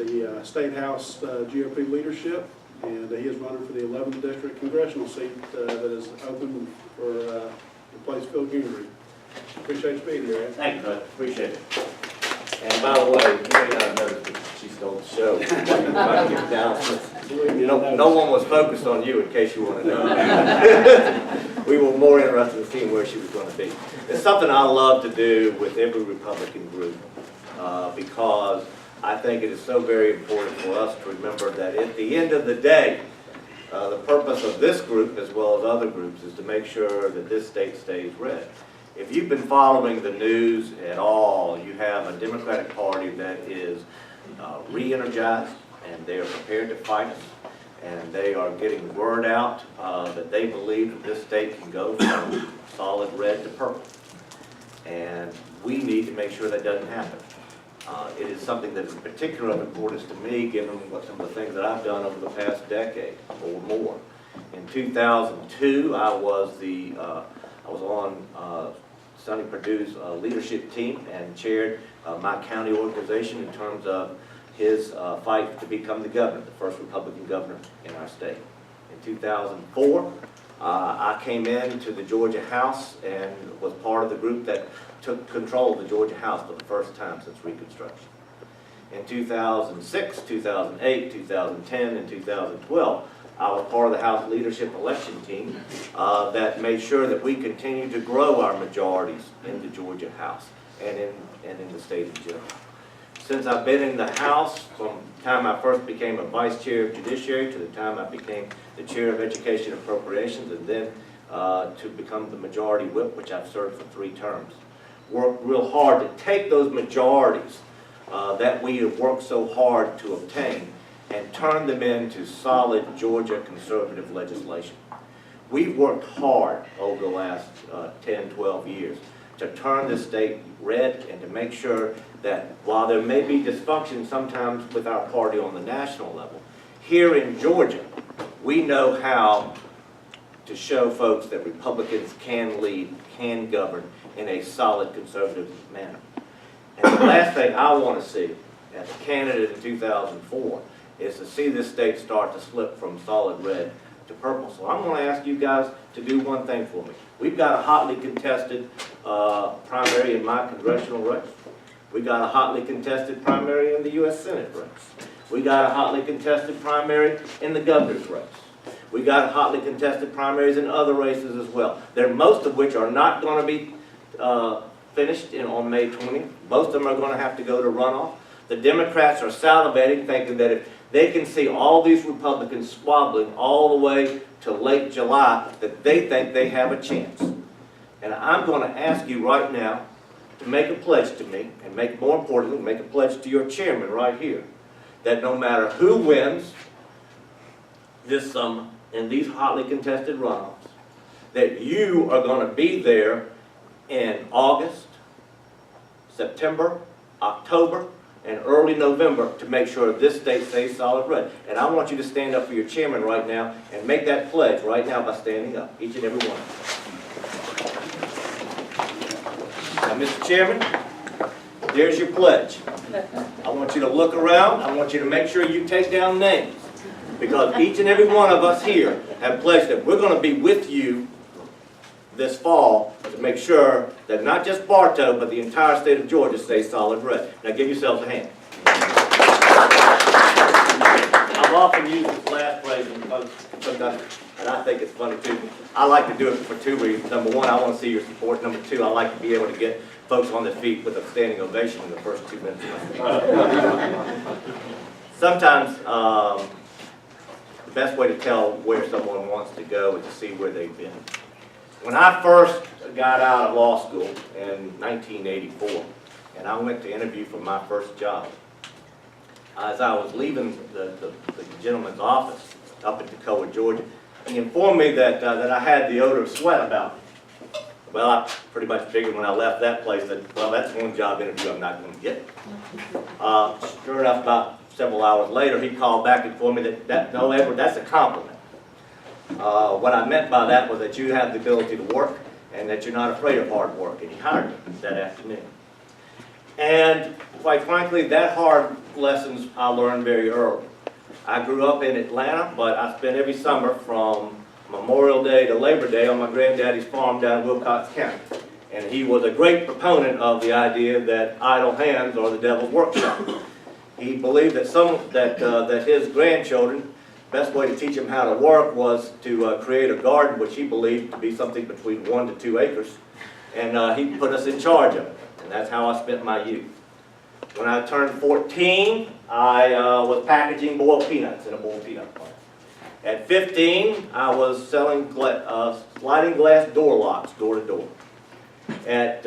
the State House GOP leadership, and he is running for the 11th District Congressional seat that is open for replace Phil Gingrey. Appreciate you being here, Ed. Thank you, bud. Appreciate it. And by the way, you may not have noticed that she stole the show. You know, no one was focused on you, in case you want to know. We were more interested in seeing where she was going to be. It's something I love to do with every Republican group because I think it is so very important for us to remember that at the end of the day, the purpose of this group, as well as other groups, is to make sure that this state stays red. If you've been following the news at all, you have a Democratic Party that is re-energized, and they are prepared to fight us, and they are getting word out that they believe that this state can go from solid red to purple. And we need to make sure that doesn't happen. It is something that is particularly of importance to me, given some of the things that I've done over the past decade or more. In 2002, I was on Sonny Perdue's leadership team and chaired my county organization in terms of his fight to become the governor, the first Republican governor in our state. In 2004, I came into the Georgia House and was part of the group that took control of the Georgia House for the first time since Reconstruction. In 2006, 2008, 2010, and 2012, I was part of the House leadership election team that made sure that we continue to grow our majorities in the Georgia House and in the state in general. Since I've been in the House, from the time I first became a vice chair of Judiciary to the time I became the chair of Education Appropriations, and then to become the majority whip, which I've served for 3 terms. Worked real hard to take those majorities that we have worked so hard to obtain and turn them into solid Georgia conservative legislation. We've worked hard over the last 10, 12 years to turn this state red and to make sure that while there may be dysfunction sometimes with our party on the national level, here in Georgia, we know how to show folks that Republicans can lead, can govern in a solid conservative manner. And the last thing I want to see as a candidate in 2004 is to see this state start to slip from solid red to purple. So I'm going to ask you guys to do one thing for me. We've got a hotly contested primary in my congressional race. We got a hotly contested primary in the U.S. Senate race. We got a hotly contested primary in the governor's race. We got hotly contested primaries in other races as well. Most of which are not going to be finished on May 20th. Most of them are going to have to go to runoff. The Democrats are salivating, thinking that if they can see all these Republicans squabbling all the way to late July, that they think they have a chance. And I'm going to ask you right now to make a pledge to me, and more importantly, make a pledge to your chairman right here, that no matter who wins this summer in these hotly contested runoffs, that you are going to be there in August, September, October, and early November to make sure this state stays solid red. And I want you to stand up for your chairman right now and make that pledge right now by standing up, each and every one. Now, Mr. Chairman, there's your pledge. I want you to look around. I want you to make sure you take down names, because each and every one of us here have pledged that we're going to be with you this fall to make sure that not just Bartow, but the entire state of Georgia stays solid red. Now give yourselves a hand. I've often used this last phrase, and I think it's funny too. I like to do it for 2 reasons. Number one, I want to see your support. Number two, I like to be able to get folks on their feet with a standing ovation in the first 2 minutes. Sometimes the best way to tell where someone wants to go is to see where they've been. When I first got out of law school in 1984, and I went to interview for my first job, as I was leaving the gentleman's office up in Toccoa, Georgia, he informed me that I had the odor of sweat about me. Well, I pretty much figured when I left that place that, well, that's one job interview I'm not going to get. Sure enough, about several hours later, he called back and informed me that no, Edward, that's a compliment. What I meant by that was that you have the ability to work and that you're not afraid of hard work. And he hired me that afternoon. And quite frankly, that hard lessons I learned very early. I grew up in Atlanta, but I spent every summer from Memorial Day to Labor Day on my granddaddy's farm down in Wilcox County. And he was a great proponent of the idea that idle hands are the devil's workshop. He believed that that his grandchildren, best way to teach them how to work was to create a garden, which he believed to be something between 1 to 2 acres. And he put us in charge of it. And that's how I spent my youth. When I turned 14, I was packaging boiled peanuts in a boiled peanut plant. At 15, I was selling sliding glass door locks door to door. At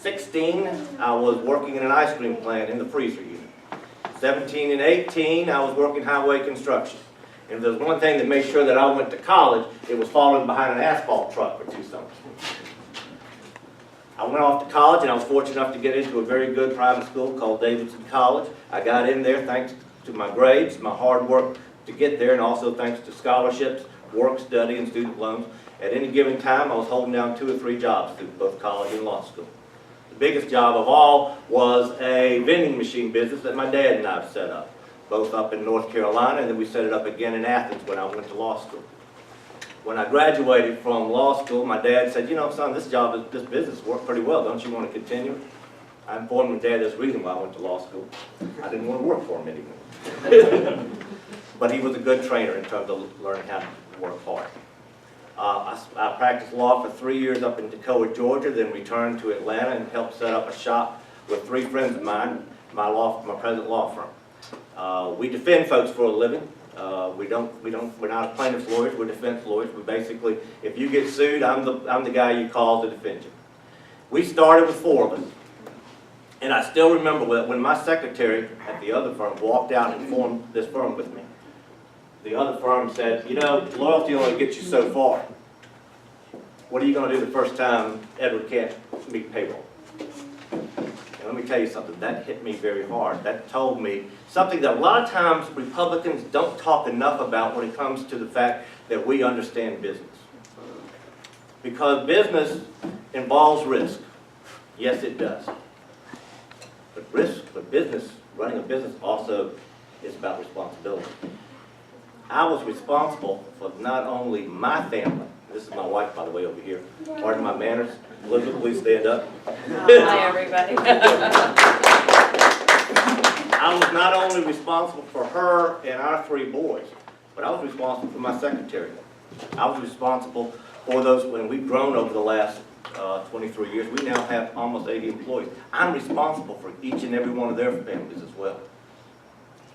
16, I was working in an ice cream plant in the freezer unit. 17 and 18, I was working highway construction. And if there's one thing that made sure that I went to college, it was following behind an asphalt truck for 2 summers. I went off to college, and I was fortunate enough to get into a very good private school called Davidson College. I got in there thanks to my grades, my hard work to get there, and also thanks to scholarships, work study, and student loans. At any given time, I was holding down 2 or 3 jobs through both college and law school. The biggest job of all was a vending machine business that my dad and I set up, both up in North Carolina, and then we set it up again in Athens when I went to law school. When I graduated from law school, my dad said, you know, son, this business worked pretty well. Don't you want to continue? I informed my dad that's the reason why I went to law school. I didn't want to work for him anymore. But he was a good trainer in terms of learning how to work hard. I practiced law for 3 years up in Toccoa, Georgia, then returned to Atlanta and helped set up a shop with 3 friends of mine, my present law firm. We defend folks for a living. We're not plaintiff's lawyers, we're defense lawyers. We basically, if you get sued, I'm the guy you call to defend you. We started with 4 of us. And I still remember when my secretary at the other firm walked out and formed this firm with me. The other firm said, you know, loyalty only gets you so far. What are you going to do the first time Edward can't meet payroll? And let me tell you something, that hit me very hard. That told me something that a lot of times Republicans don't talk enough about when it comes to the fact that we understand business. Because business involves risk. Yes, it does. But business, running a business also is about responsibility. I was responsible for not only my family, this is my wife, by the way, over here. Pardon my manners. Elizabeth, please stand up. Hi, everybody. I was not only responsible for her and our 3 boys, but I was responsible for my secretary. I was responsible for those, when we've grown over the last 23 years, we now have almost 80 employees. I'm responsible for each and every one of their families as well.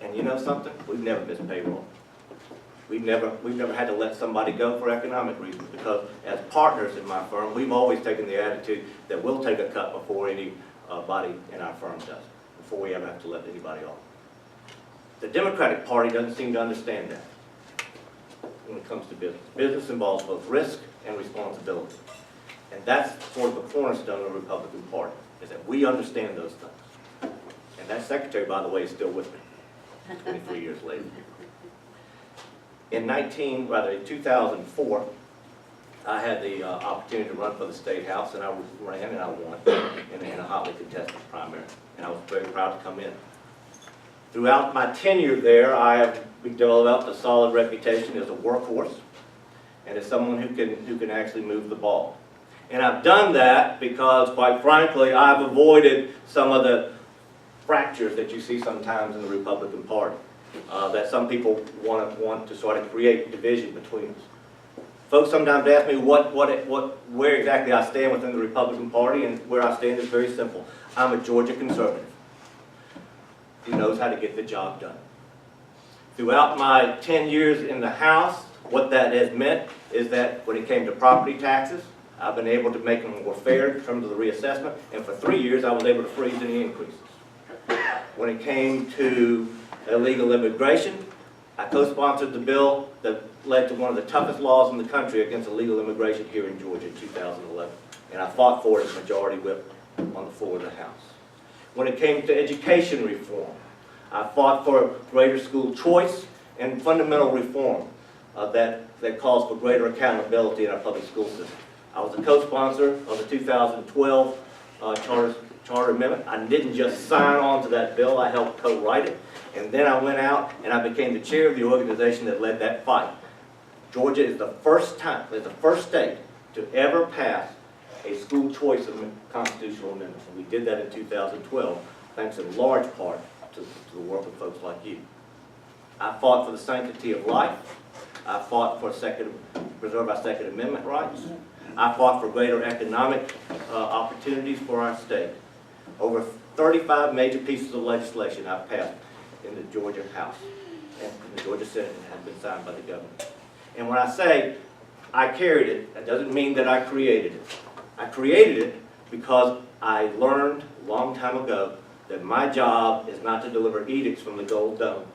And you know something? We've never missed payroll. We've never had to let somebody go for economic reasons, because as partners in my firm, we've always taken the attitude that we'll take a cut before anybody in our firm does, before we ever have to let anybody off. The Democratic Party doesn't seem to understand that when it comes to business. Business involves both risk and responsibility. And that's sort of the cornerstone of the Republican Party, is that we understand those things. And that secretary, by the way, is still with me 23 years later. In 2004, I had the opportunity to run for the State House, and I ran and I won in a hotly contested primary. And I was very proud to come in. Throughout my tenure there, I have developed a solid reputation as a workhorse and as someone who can actually move the ball. And I've done that because, quite frankly, I've avoided some of the fractures that you see sometimes in the Republican Party. That some people want to sort of create division between us. Folks sometimes ask me where exactly I stand within the Republican Party, and where I stand is very simple. I'm a Georgia conservative who knows how to get the job done. Throughout my 10 years in the House, what that has meant is that when it came to property taxes, I've been able to make them more fair in terms of the reassessment, and for 3 years I was able to freeze any increases. When it came to illegal immigration, I co-sponsored the bill that led to one of the toughest laws in the country against illegal immigration here in Georgia in 2011. And I fought for it as majority whip on the floor of the House. When it came to education reform, I fought for greater school choice and fundamental reform that calls for greater accountability in our public school system. I was a co-sponsor of the 2012 charter amendment. I didn't just sign on to that bill, I helped co-write it. And then I went out and I became the chair of the organization that led that fight. Georgia is the first state to ever pass a school choice constitutional amendment. And we did that in 2012, thanks in large part to the work of folks like you. I fought for the sanctity of life. I fought for preserve our Second Amendment rights. I fought for greater economic opportunities for our state. Over 35 major pieces of legislation I've passed in the Georgia House and in the Georgia Senate and have been signed by the governor. And when I say I carried it, that doesn't mean that I created it. I created it because I learned a long time ago that my job is not to deliver edicts from the gold dome,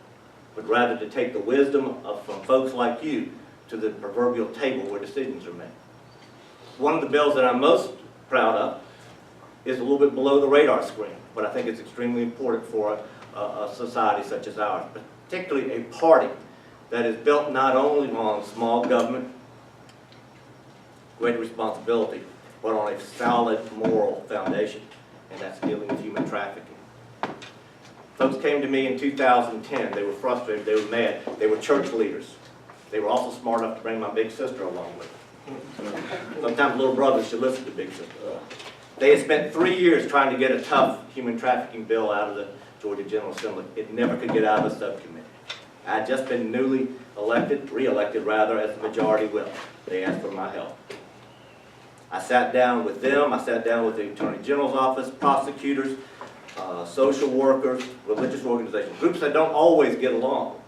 but rather to take the wisdom from folks like you to the proverbial table where decisions are made. One of the bills that I'm most proud of is a little bit below the radar screen, but I think it's extremely important for a society such as ours, particularly a party that is built not only on small government, great responsibility, but on a solid moral foundation, and that's dealing with human trafficking. Folks came to me in 2010. They were frustrated. They were mad. They were church leaders. They were also smart enough to bring my big sister along with them. Sometimes little brothers should listen to big sister. They had spent 3 years trying to get a tough human trafficking bill out of the Georgia General Assembly. It never could get out of the subcommittee. I had just been newly elected, re-elected rather, as the majority whip. They asked for my help. I sat down with them. I sat down with the Attorney General's office, prosecutors, social workers, religious organizations, groups that don't always get along.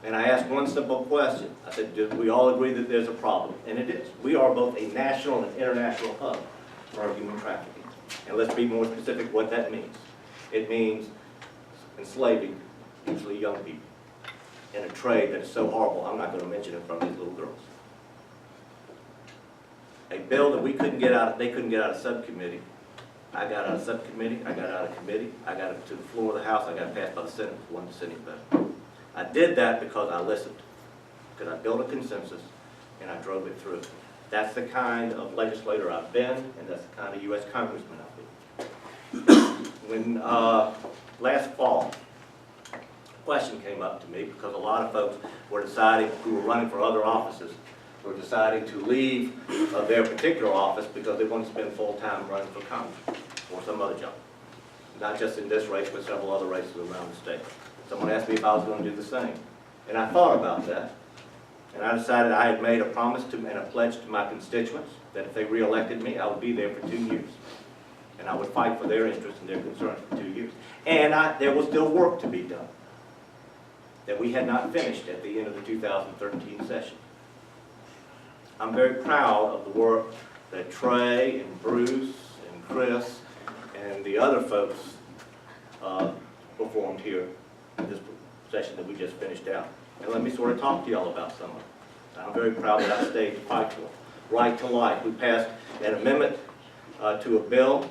And I asked one simple question. I said, do we all agree that there's a problem? And it is. We are both a national and international hub for human trafficking. And let's be more specific what that means. It means enslaving, usually young people, in a trade that is so horrible, I'm not going to mention it in front of these little girls. A bill that we couldn't get out, they couldn't get out of subcommittee. I got out of subcommittee, I got out of committee, I got it to the floor of the House, I got it passed by the Senate with one dissenting vote. I did that because I listened, because I built a consensus and I drove it through. That's the kind of legislator I've been, and that's the kind of U.S. congressman I've been. When last fall, a question came up to me because a lot of folks were deciding, who were running for other offices, were deciding to leave their particular office because they wanted to spend full time running for Congress or some other job. Not just in this race, but several other races around the state. Someone asked me if I was going to do the same. And I thought about that. And I decided I had made a promise and a pledge to my constituents that if they re-elected me, I would be there for 2 years. And I would fight for their interests and their concerns for 2 years. And there was still work to be done that we had not finished at the end of the 2013 session. I'm very proud of the work that Trey and Bruce and Chris and the other folks performed here in this session that we just finished out. And let me sort of talk to y'all about some of it. I'm very proud that I stayed to fight for right to life. We passed an amendment to a bill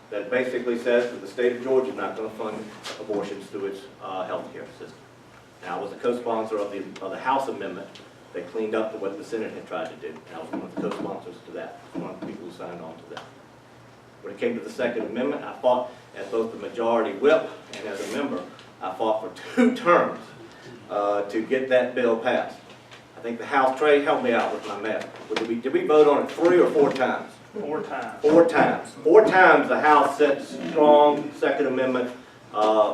that basically says that the state of Georgia is not going to fund abortions through its health care system. Now, I was a co-sponsor of the House amendment that cleaned up to what the Senate had tried to do. And I was one of the co-sponsors to that, one of the people who signed on to that. When it came to the Second Amendment, I fought as both the majority whip and as a member. I fought for 2 terms to get that bill passed. I think the House, Trey, help me out with my math. Did we vote on it 3 or 4 times? 4 times. 4 times. 4 times the House set strong Second Amendment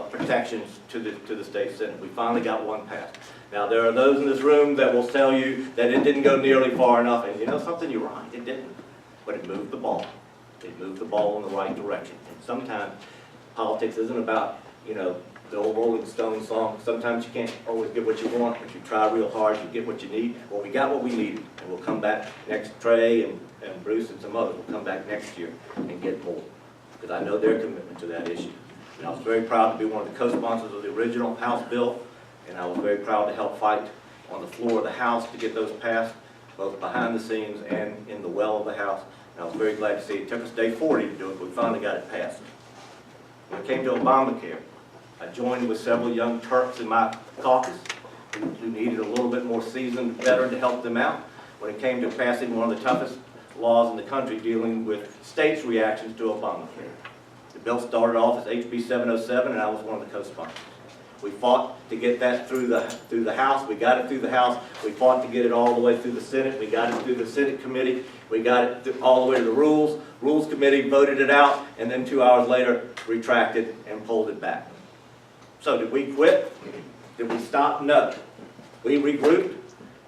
protections to the state Senate. We finally got one passed. Now, there are those in this room that will tell you that it didn't go nearly far enough, and you know something, you're right, it didn't. But it moved the ball. It moved the ball in the right direction. And sometimes politics isn't about, you know, the old Rolling Stones song. Sometimes you can't always get what you want, but you try real hard, you get what you need. Well, we got what we needed, and we'll come back next, Trey and Bruce and some others will come back next year and get more, because I know their commitment to that issue. And I was very proud to be one of the co-sponsors of the original House bill, and I was very proud to help fight on the floor of the House to get those passed, both behind the scenes and in the well of the House. And I was very glad to see it took us day 40 to do it, but we finally got it passed. When it came to Obamacare, I joined with several young Turks in my caucus who needed a little bit more seasoned veteran to help them out. When it came to passing one of the toughest laws in the country dealing with states' reactions to Obamacare. The bill started off as HB 707, and I was one of the co-sponsors. We fought to get that through the House. We got it through the House. We fought to get it all the way through the Senate. We got it through the Senate committee. We got it all the way to the Rules. Rules committee voted it out, and then 2 hours later retracted and pulled it back. So did we quit? Did we stop? No. We regrouped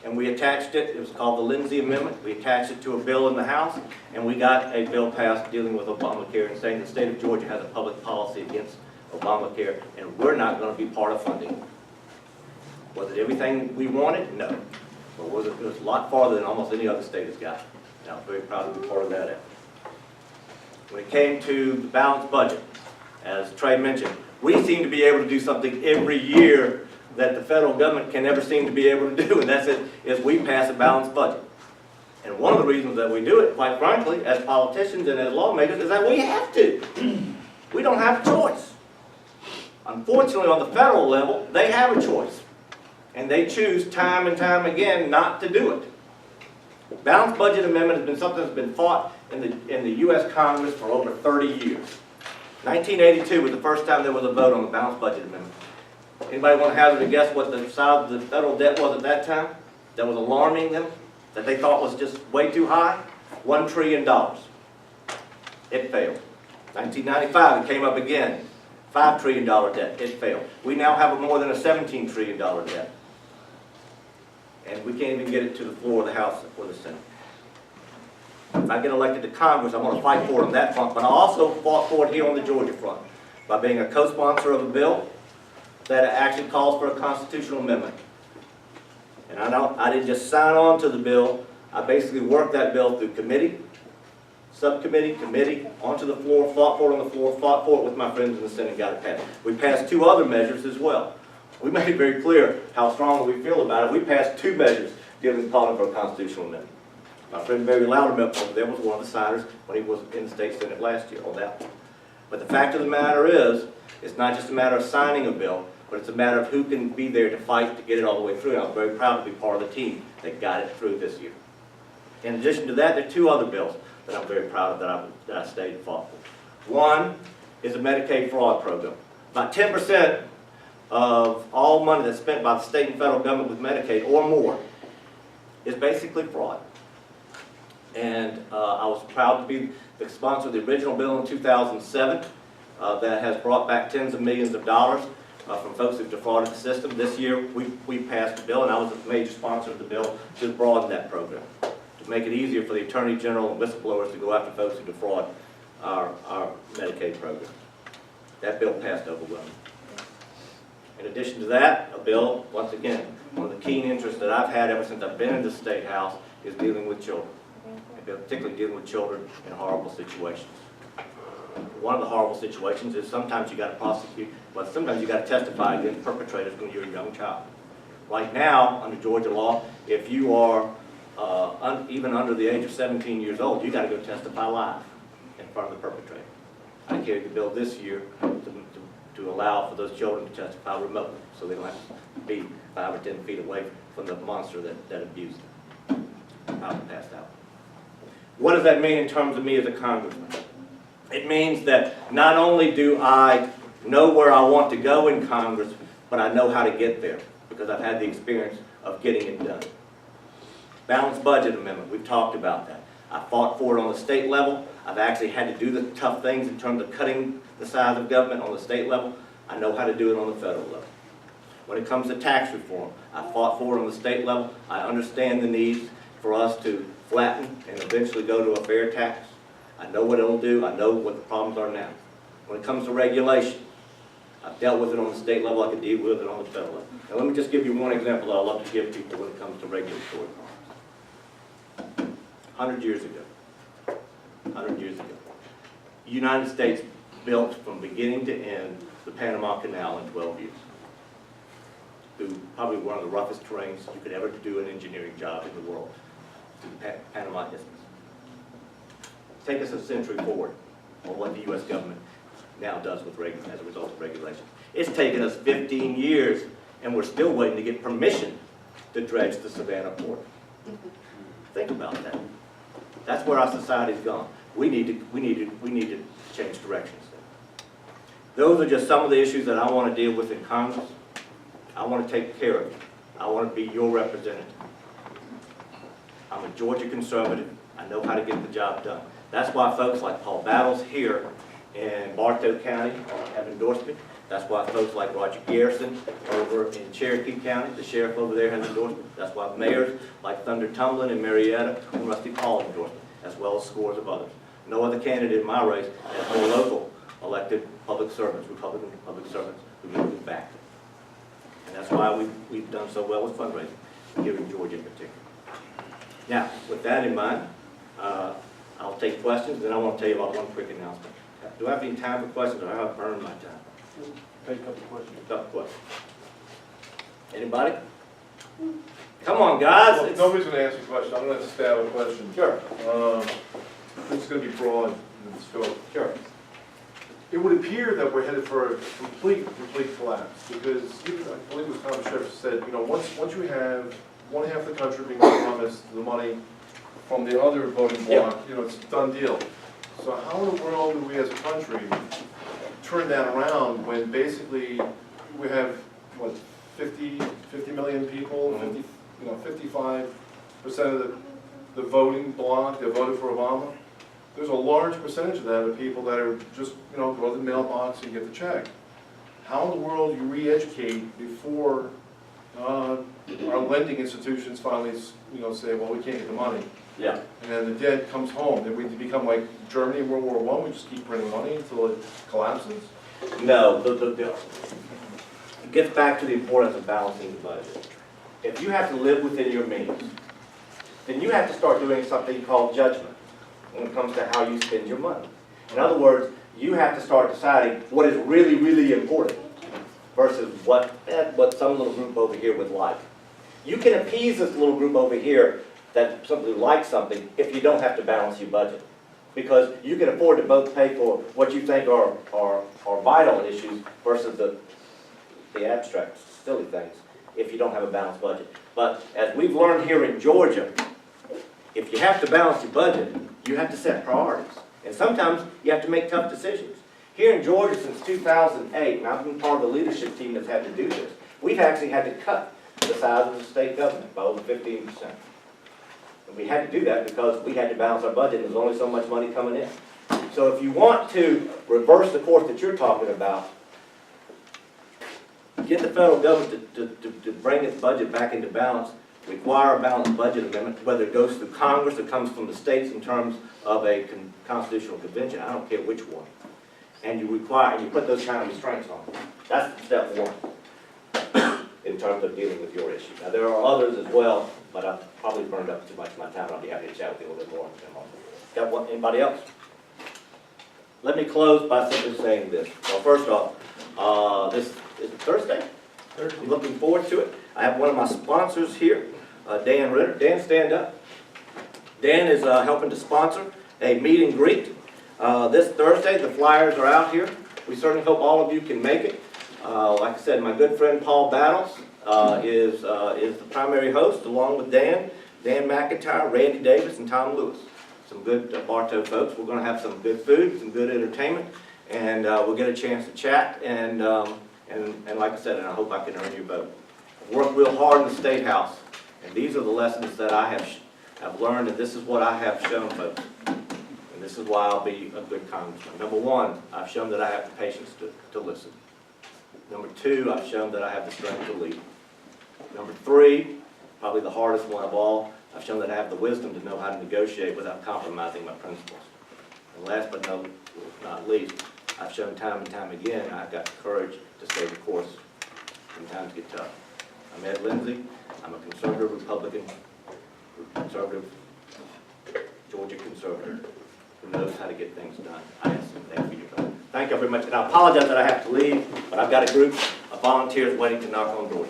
and we attached it. It was called the Lindsey Amendment. We attached it to a bill in the House, and we got a bill passed dealing with Obamacare and saying the state of Georgia has a public policy against Obamacare, and we're not going to be part of funding it. Was it everything we wanted? No. But it was a lot farther than almost any other state has got. And I'm very proud to be part of that effort. When it came to the balanced budget, as Trey mentioned, we seem to be able to do something every year that the federal government can never seem to be able to do, and that's it, is we pass a balanced budget. And one of the reasons that we do it, quite frankly, as politicians and as lawmakers, is that we have to. We don't have a choice. Unfortunately, on the federal level, they have a choice. And they choose time and time again not to do it. Balanced budget amendment has been something that's been fought in the U.S. Congress for over 30 years. 1982 was the first time there was a vote on the balanced budget amendment. Anybody want to hazard a guess what the size of the federal debt was at that time? That was alarming them? That they thought was just way too high? $1 trillion. It failed. 1995, it came up again. $5 trillion debt. It failed. We now have more than a $17 trillion debt. And we can't even get it to the floor of the House or the Senate. If I get elected to Congress, I'm going to fight for it on that front, but I also fought for it here on the Georgia front by being a co-sponsor of a bill that actually calls for a constitutional amendment. And I didn't just sign on to the bill. I basically worked that bill through committee, subcommittee, committee, onto the floor, fought for it on the floor, fought for it with my friends in the Senate, and got it passed. We passed 2 other measures as well. We made it very clear how strongly we feel about it. We passed 2 measures dealing with calling for a constitutional amendment. My friend Barry Loudermilk over there was one of the signers when he was in the state Senate last year on that one. But the fact of the matter is, it's not just a matter of signing a bill, but it's a matter of who can be there to fight to get it all the way through. And I'm very proud to be part of the team that got it through this year. In addition to that, there are 2 other bills that I'm very proud of that I stayed and fought for. One is a Medicaid fraud program. About 10% of all money that's spent by the state and federal government with Medicaid or more is basically fraud. And I was proud to be the sponsor of the original bill in 2007 that has brought back tens of millions of dollars from folks who've defrauded the system. This year we passed a bill, and I was a major sponsor of the bill to broaden that program, to make it easier for the Attorney General and whistleblowers to go after folks who defraud our Medicaid program. That bill passed overwhelmingly. In addition to that, a bill, once again, one of the keen interests that I've had ever since I've been in the State House is dealing with children, and particularly dealing with children in horrible situations. One of the horrible situations is sometimes you got to prosecute, but sometimes you got to testify against perpetrators when you're a young child. Right now, under Georgia law, if you are even under the age of 17 years old, you got to go testify live in front of the perpetrator. I carried the bill this year to allow for those children to testify remotely, so they don't have to be 5 or 10 feet away from the monster that abused them. How it passed out. What does that mean in terms of me as a congressman? It means that not only do I know where I want to go in Congress, but I know how to get there because I've had the experience of getting it done. Balanced budget amendment, we've talked about that. I fought for it on the state level. I've actually had to do the tough things in terms of cutting the size of government on the state level. I know how to do it on the federal level. When it comes to tax reform, I fought for it on the state level. I understand the need for us to flatten and eventually go to a fair tax. I know what it'll do. I know what the problems are now. When it comes to regulation, I've dealt with it on the state level. I can deal with it on the federal level. Now let me just give you one example that I love to give people when it comes to regulatory problems. 100 years ago, the United States built from beginning to end the Panama Canal in 12 years. Through probably one of the roughest terrains you could ever do an engineering job in the world, through the Panama Isthmus. Take us a century forward on what the U.S. government now does with as a result of regulation. It's taken us 15 years, and we're still waiting to get permission to dredge the Savannah port. Think about that. That's where our society's gone. We need to change directions. Those are just some of the issues that I want to deal with in Congress. I want to take care of you. I want to be your representative. I'm a Georgia conservative. I know how to get the job done. That's why folks like Paul Battles here in Bartow County have endorsed me. That's why folks like Roger Garrison over in Cherokee County, the sheriff over there, has endorsed me. That's why mayors like Thunder Tumblin in Marietta and Rusty Paul endorsed me, as well as scores of others. No other candidate in my race has more local elected public servants, Republican public servants, who moved back. And that's why we've done so well with fundraising here in Georgia in particular. Now, with that in mind, I'll take questions, and I want to tell you about one quick announcement. Do I have any time for questions, or have I burned my time? Take a couple questions. A couple questions. Anybody? Come on, guys. Well, It's- nobody's going to ask you a question. I'm going to stab a question. Sure, This is going to be broad in scope. sure. It would appear that we're headed for a complete collapse, because even, I believe it was Thomas Jefferson said, you know, once you have one half the country being promised the money from the other voting bloc, you know, it's a done deal. So how in the world do we as a country turn that around when basically we have, what, 50 million people, 55% of the voting bloc that voted for Obama? There's a large percentage of that are people that are just, you know, go to the mailbox and get the check. How in the world do you re-educate before our lending institutions finally, you know, say, well, we can't get the money? Yeah. And then the debt comes home. Then we become like Germany in World War I, we just keep printing money until it collapses? No, it gets back to the importance of balancing the budget. If you have to live within your means, then you have to start doing something called judgment when it comes to how you spend your money. In other words, you have to start deciding what is really, really important versus what some little group over here would like. You can appease this little group over here that simply likes something if you don't have to balance your budget. Because you can afford to both pay for what you think are vital issues versus the abstract, silly things, if you don't have a balanced budget. But as we've learned here in Georgia, if you have to balance your budget, you have to set priorities. And sometimes you have to make tough decisions. Here in Georgia since 2008, and I've been part of the leadership team that's had to do this, we've actually had to cut the size of the state government by over 15%. And we had to do that because we had to balance our budget and there's only so much money coming in. So if you want to reverse the course that you're talking about, get the federal government to bring its budget back into balance, require a balanced budget amendment, whether it goes through Congress or comes from the states in terms of a constitutional convention, I don't care which one. And you put those kind of restraints on it. That's step one in terms of dealing with your issue. Now there are others as well, but I've probably burned up too much of my time. I'll be happy to chat with you a little bit more. Got one? Anybody else? Let me close by simply saying this. Well, first off, this is Thursday. I'm looking forward to it. I have one of my sponsors here, Dan Ritter. Dan, stand up. Dan is helping to sponsor a meet and greet this Thursday. The flyers are out here. We certainly hope all of you can make it. Like I said, my good friend Paul Battles is the primary host, along with Dan McIntyre, Randy Davis, and Tom Lewis. Some good Bartow folks. We're going to have some good food, some good entertainment, and we'll get a chance to chat. And like I said, and I hope I can earn your vote. I've worked real hard in the State House, and these are the lessons that I have learned, and this is what I have shown folks. And this is why I'll be a good congressman. Number one, I've shown that I have the patience to listen. Number two, I've shown that I have the strength to lead. Number three, probably the hardest one of all, I've shown that I have the wisdom to know how to negotiate without compromising my principles. And last but not least, I've shown time and time again I've got the courage to stay the course when times get tough. I'm Ed Lindsey. I'm a conservative Republican, conservative Georgia conservative who knows how to get things done. I ask them there for your vote. Thank you very much, and I apologize that I have to leave, but I've got a group of volunteers waiting to knock on doors.